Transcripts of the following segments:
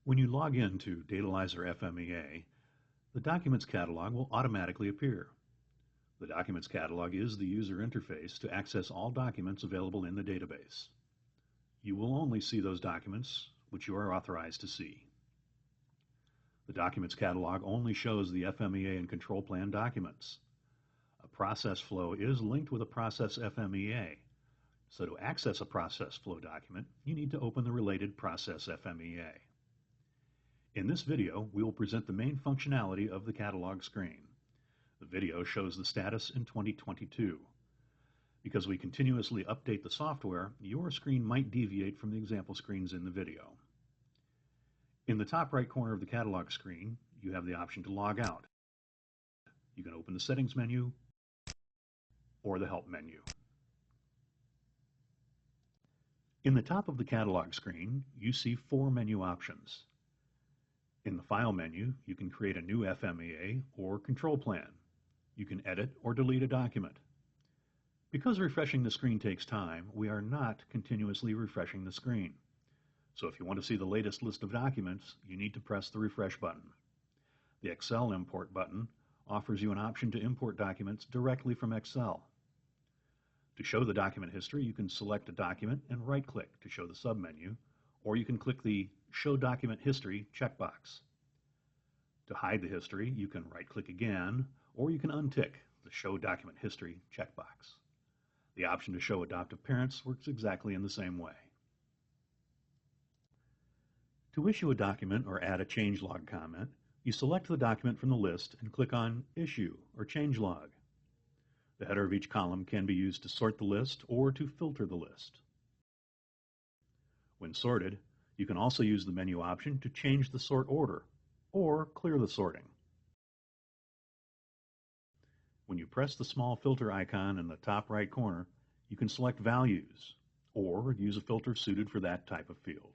When you log into Datalyzer FMEA, the Documents Catalog will automatically appear. The Documents Catalog is the user interface to access all documents available in the database. You will only see those documents which you are authorized to see. The Documents Catalog only shows the FMEA and control plan documents. A process flow is linked with a process FMEA. So to access a process flow document, you need to open the related process FMEA. In this video, we will present the main functionality of the catalog screen. The video shows the status in 2022. Because we continuously update the software, your screen might deviate from the example screens in the video. In the top right corner of the catalog screen, you have the option to log out. You can open the Settings menu or the Help menu. In the top of the catalog screen, you see 4 menu options. In the File menu, you can create a new FMEA or control plan. You can edit or delete a document. Because refreshing the screen takes time, we are not continuously refreshing the screen. So if you want to see the latest list of documents, you need to press the Refresh button. The Excel Import button offers you an option to import documents directly from Excel. To show the document history, you can select a document and right-click to show the submenu, or you can click the Show Document History checkbox. To hide the history, you can right-click again, or you can untick the Show Document History checkbox. The option to show adoptive parents works exactly in the same way. To issue a document or add a changelog comment, you select the document from the list and click on Issue or Changelog. The header of each column can be used to sort the list or to filter the list. When sorted, you can also use the menu option to change the sort order or clear the sorting. When you press the small filter icon in the top right corner, you can select values or use a filter suited for that type of field.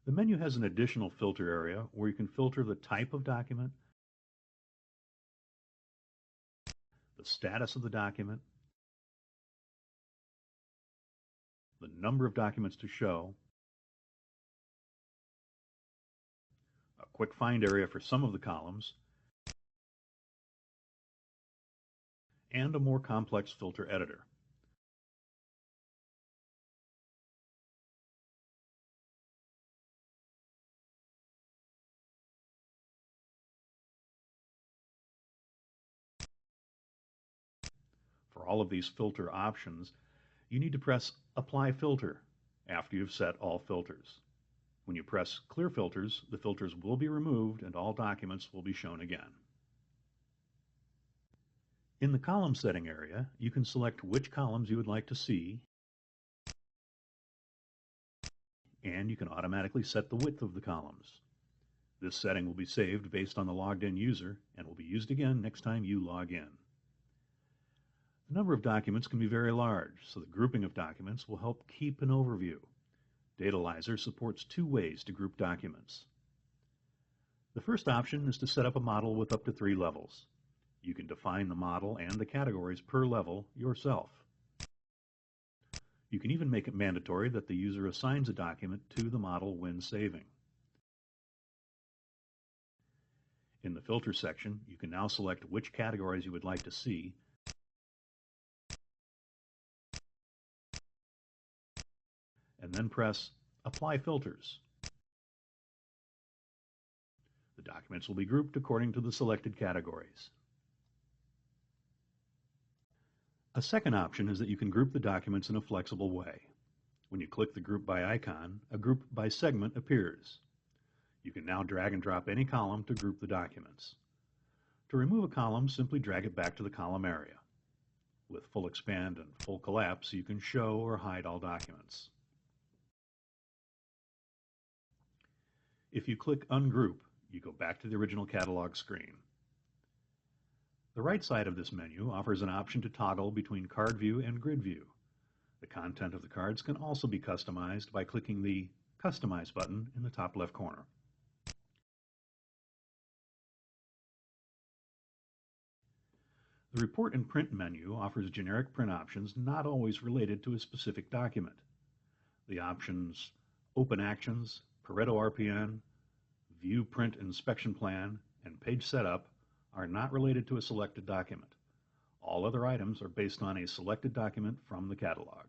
The menu has an additional filter area where you can filter the type of document, the status of the document, the number of documents to show, a quick find area for some of the columns, and a more complex filter editor. For all of these filter options, you need to press Apply Filter after you've set all filters. When you press Clear Filters, the filters will be removed and all documents will be shown again. In the column setting area, you can select which columns you would like to see, and you can automatically set the width of the columns. This setting will be saved based on the logged in user and will be used again next time you log in. The number of documents can be very large, so the grouping of documents will help keep an overview. Datalyzer supports 2 ways to group documents. The first option is to set up a model with up to 3 levels. You can define the model and the categories per level yourself. You can even make it mandatory that the user assigns a document to the model when saving. In the Filter section, you can now select which categories you would like to see, and then press Apply Filters. The documents will be grouped according to the selected categories. A second option is that you can group the documents in a flexible way. When you click the Group By icon, a Group By segment appears. You can now drag and drop any column to group the documents. To remove a column, simply drag it back to the column area. With Full Expand and Full Collapse, you can show or hide all documents. If you click Ungroup, you go back to the original catalog screen. The right side of this menu offers an option to toggle between card view and grid view. The content of the cards can also be customized by clicking the Customize button in the top left corner. The Report and Print menu offers generic print options not always related to a specific document. The options Open Actions, Pareto RPN, View Print Inspection Plan, and Page Setup are not related to a selected document. All other items are based on a selected document from the catalog.